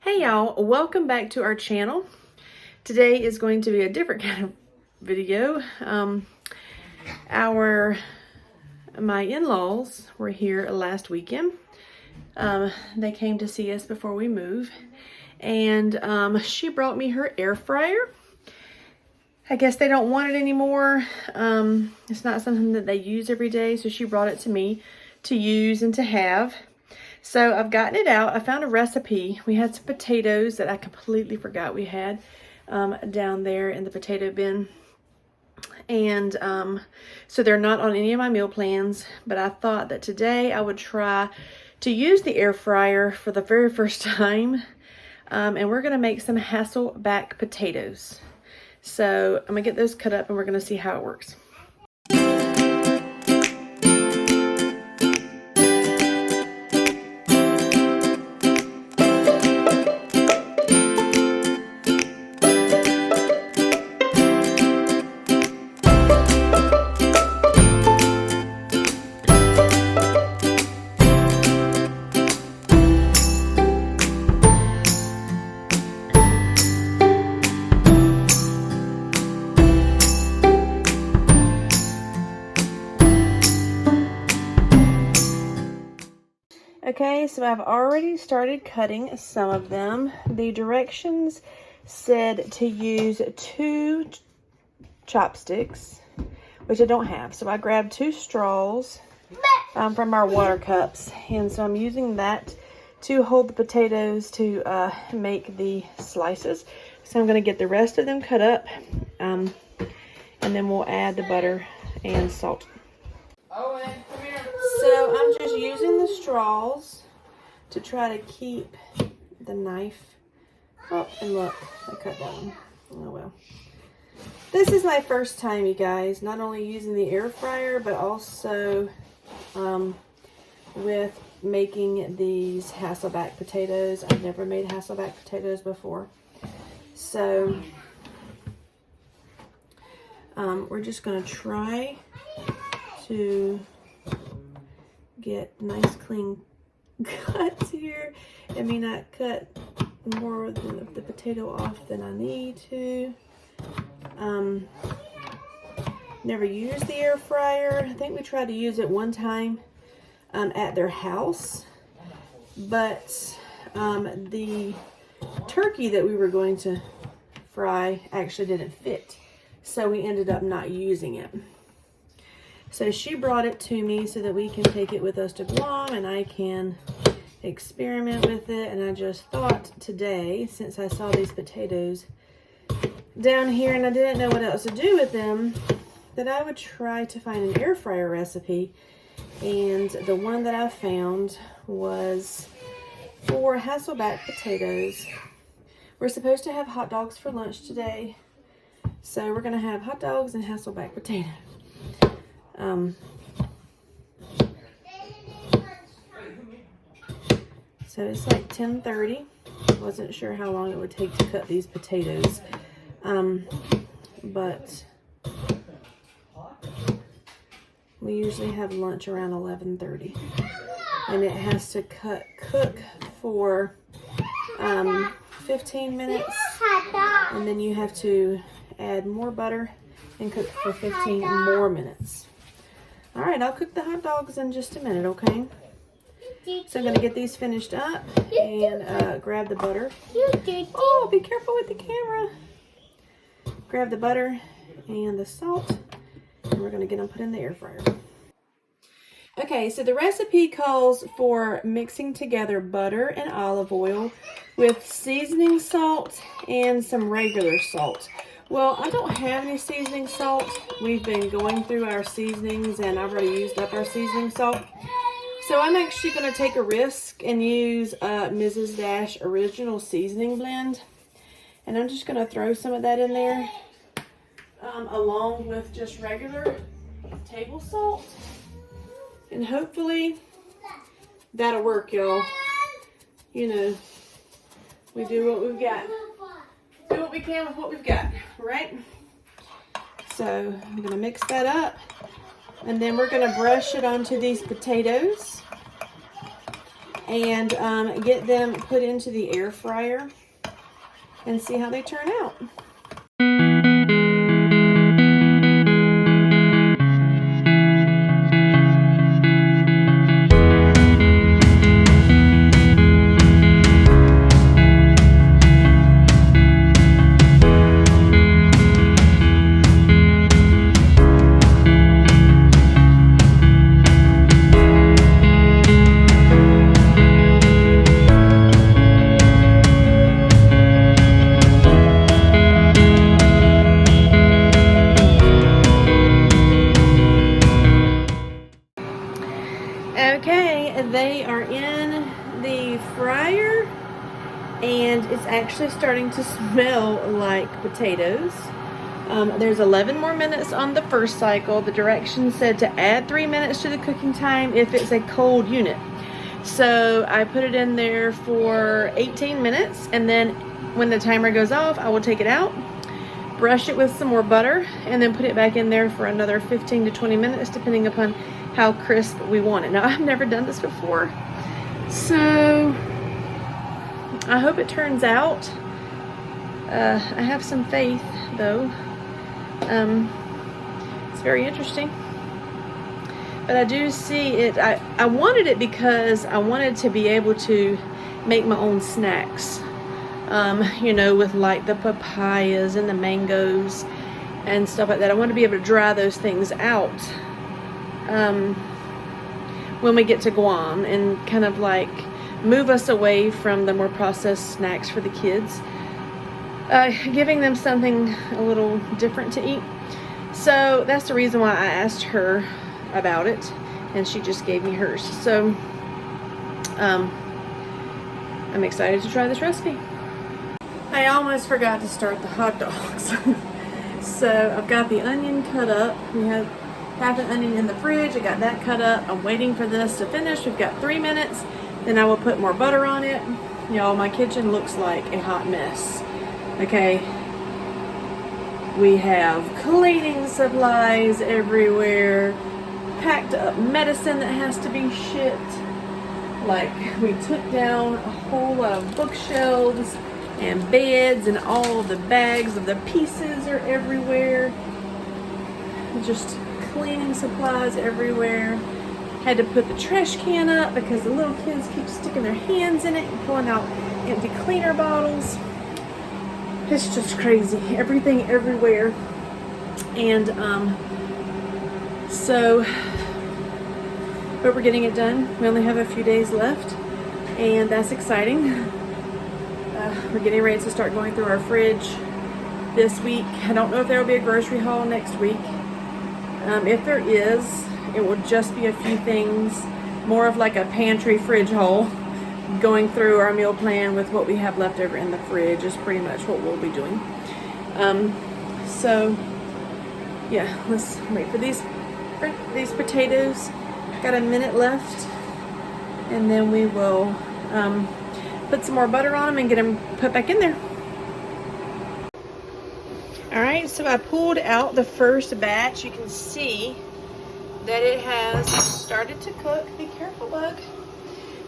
Hey y'all, welcome back to our channel. Today is going to be a different kind of video. My in-laws were here last weekend. They came to see us before we move, and she brought me her air fryer. I guess they don't want it anymore. It's not something that they use every day, so she brought it to me to use and to have. So I've gotten it out. I found a recipe. We had some potatoes that I completely forgot we had down there in the potato bin. And so they're not on any of my meal plans, but I thought that today I would try to use the air fryer for the very first time. And we're gonna make some Hasselback potatoes. So I'm gonna get those cut up and we're gonna see how it works. Okay, so I've already started cutting some of them. The directions said to use 2 chopsticks, which I don't have. So I grabbed 2 straws from our water cups, and so I'm using that to hold the potatoes to make the slices. So I'm going to get the rest of them cut up, and then we'll add the butter and salt. Owen, come here. So I'm just using the straws to try to keep the knife up. And look, I cut that one. Oh well. This is my first time, you guys, not only using the air fryer, but also with making these Hasselback potatoes. I've never made Hasselback potatoes before. So we're just going to try to get nice clean cuts here. I mean, I cut more of the potato off than I need to. Never used the air fryer. I think we tried to use it one time at their house, but the turkey that we were going to fry actually didn't fit, so we ended up not using it. So she brought it to me so that we can take it with us to Guam and I can experiment with it. And I just thought today, since I saw these potatoes down here and I didn't know what else to do with them, that I would try to find an air fryer recipe. And the one that I found was for Hasselback potatoes. We're supposed to have hot dogs for lunch today, so we're going to have hot dogs and Hasselback potatoes. So it's like 10:30. Wasn't sure how long it would take to cut these potatoes, but we usually have lunch around 11:30, and it has to cook for 15 minutes, and then you have to add more butter and cook for 15 more minutes. All right, I'll cook the hot dogs in just a minute, okay? So I'm going to get these finished up and grab the butter. Oh, be careful with the camera. Grab the butter and the salt, and we're going to get them put in the air fryer. Okay, so the recipe calls for mixing together butter and olive oil with seasoning salt and some regular salt. Well, I don't have any seasoning salt. We've been going through our seasonings and I've already used up our seasoning salt. So I'm actually going to take a risk and use Mrs. Dash Original Seasoning Blend. And I'm just going to throw some of that in there along with just regular table salt. And hopefully that'll work, y'all. You know, we do what we've got. Do what we can with what we've got, right? So I'm going to mix that up, and then we're going to brush it onto these potatoes. and get them put into the air fryer and see how they turn out. Okay, they are in the fryer and it's actually starting to smell like potatoes. There's 11 more minutes on the first cycle. The directions said to add 3 minutes to the cooking time if it's a cold unit. So I put it in there for 18 minutes, and then when the timer goes off, I will take it out, brush it with some more butter, and then put it back in there for another 15 to 20 minutes, depending upon how crisp we want it. Now, I've never done this before, so I hope it turns out. I have some faith, though. It's very interesting. But I do see it. I wanted it because I wanted to be able to make my own snacks. You know, with like the papayas and the mangoes and stuff like that. I want to be able to dry those things out when we get to Guam, and kind of like move us away from the more processed snacks for the kids, giving them something a little different to eat. So that's the reason why I asked her about it, and she just gave me hers. So I'm excited to try this recipe. I almost forgot to start the hot dogs. So I've got the onion cut up. We have half an onion in the fridge. I got that cut up. I'm waiting for this to finish. We've got 3 minutes. Then I will put more butter on it. Y'all, my kitchen looks like a hot mess. Okay. We have cleaning supplies everywhere. Packed up medicine that has to be shipped. Like, we took down a whole lot of bookshelves and beds, and all the bags of the pieces are everywhere. Just cleaning supplies everywhere. Had to put the trash can up because the little kids keep sticking their hands in it and pulling out empty cleaner bottles. It's just crazy. Everything everywhere. And but we're getting it done. We only have a few days left, and that's exciting. We're getting ready to start going through our fridge this week. I don't know if there will be a grocery haul next week. If there is, it will just be a few things, more of like a pantry fridge haul, going through our meal plan with what we have left over in the fridge is pretty much what we'll be doing. So yeah, let's wait for these potatoes. Got a minute left, and then we will put some more butter on them and get them put back in there. Alright, so I pulled out the first batch. You can see that it has started to cook. Be careful, bug.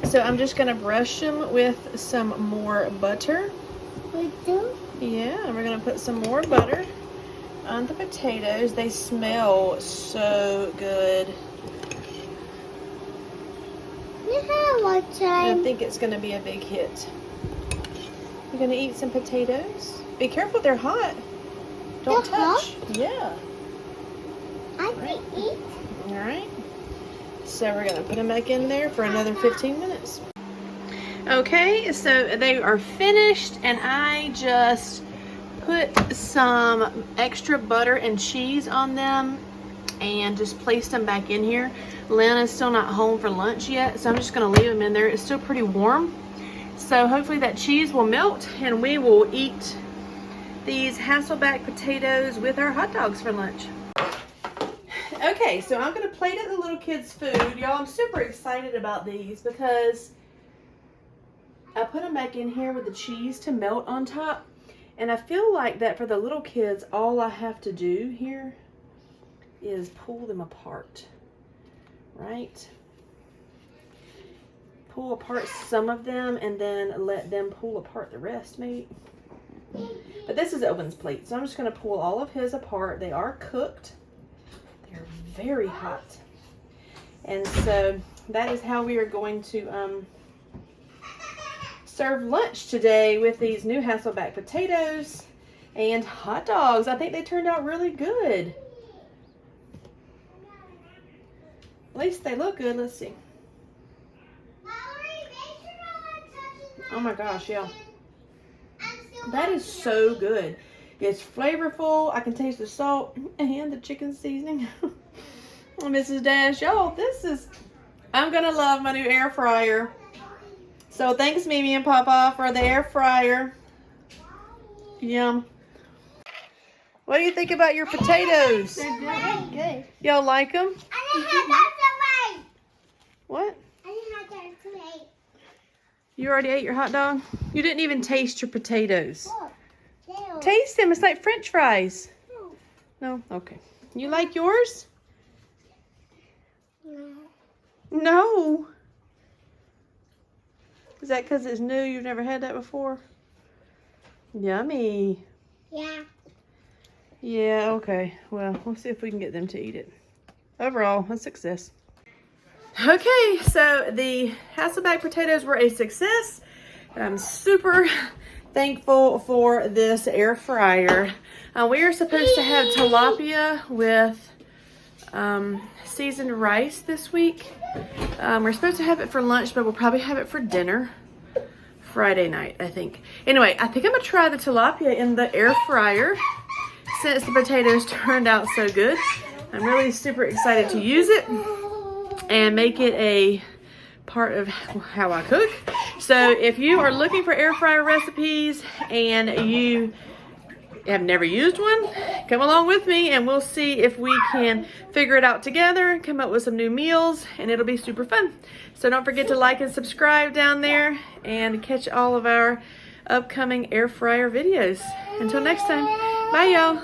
So I'm just going to brush them with some more butter. Yeah, and we're going to put some more butter on the potatoes. They smell so good. I think it's going to be a big hit. You're going to eat some potatoes. Be careful, they're hot. Don't touch. Hot? Yeah. I can eat. All right. So we're going to put them back in there for another 15 minutes. Okay, so they are finished, and I just put some extra butter and cheese on them and just placed them back in here. Len is still not home for lunch yet, so I'm just going to leave them in there. It's still pretty warm, so hopefully that cheese will melt and we will eat these Hasselback potatoes with our hot dogs for lunch. Okay, so I'm going to plate at the little kids' food. Y'all, I'm super excited about these because I put them back in here with the cheese to melt on top, and I feel like that for the little kids, all I have to do here is pull them apart, right? pull apart some of them and then let them pull apart the rest, maybe. But this is Owen's plate, so I'm just going to pull all of his apart. They are cooked. They're very hot. And so that is how we are going to serve lunch today with these new Hasselback potatoes and hot dogs. I think they turned out really good. At least they look good. Let's see. Oh my gosh, yeah. That is so good. It's flavorful. I can taste the salt and the chicken seasoning. Mrs. Dash, y'all, I'm gonna love my new air fryer. So thanks, Mimi and Papa, for the air fryer. Yum. What do you think about your potatoes? They're good. Good. Y'all like them? I didn't have that to wait. What? I didn't have that to wait. You already ate your hot dog? You didn't even taste your potatoes. Look. Taste them. It's like French fries. No? Okay. You like yours? No. No. Is that because it's new? You've never had that before? Yummy. Yeah. Yeah, okay. Well, we'll see if we can get them to eat it. Overall, a success. Okay, so the Hasselback potatoes were a success. I'm super thankful for this air fryer. We are supposed to have tilapia with seasoned rice this week. We're supposed to have it for lunch, but we'll probably have it for dinner Friday night, I think. Anyway, I think I'm gonna try the tilapia in the air fryer since the potatoes turned out so good. I'm really super excited to use it and make it a part of how I cook. So if you are looking for air fryer recipes and you have never used one, come along with me and we'll see if we can figure it out together and come up with some new meals, and it'll be super fun. So don't forget to like and subscribe down there and catch all of our upcoming air fryer videos. Until next time, bye y'all.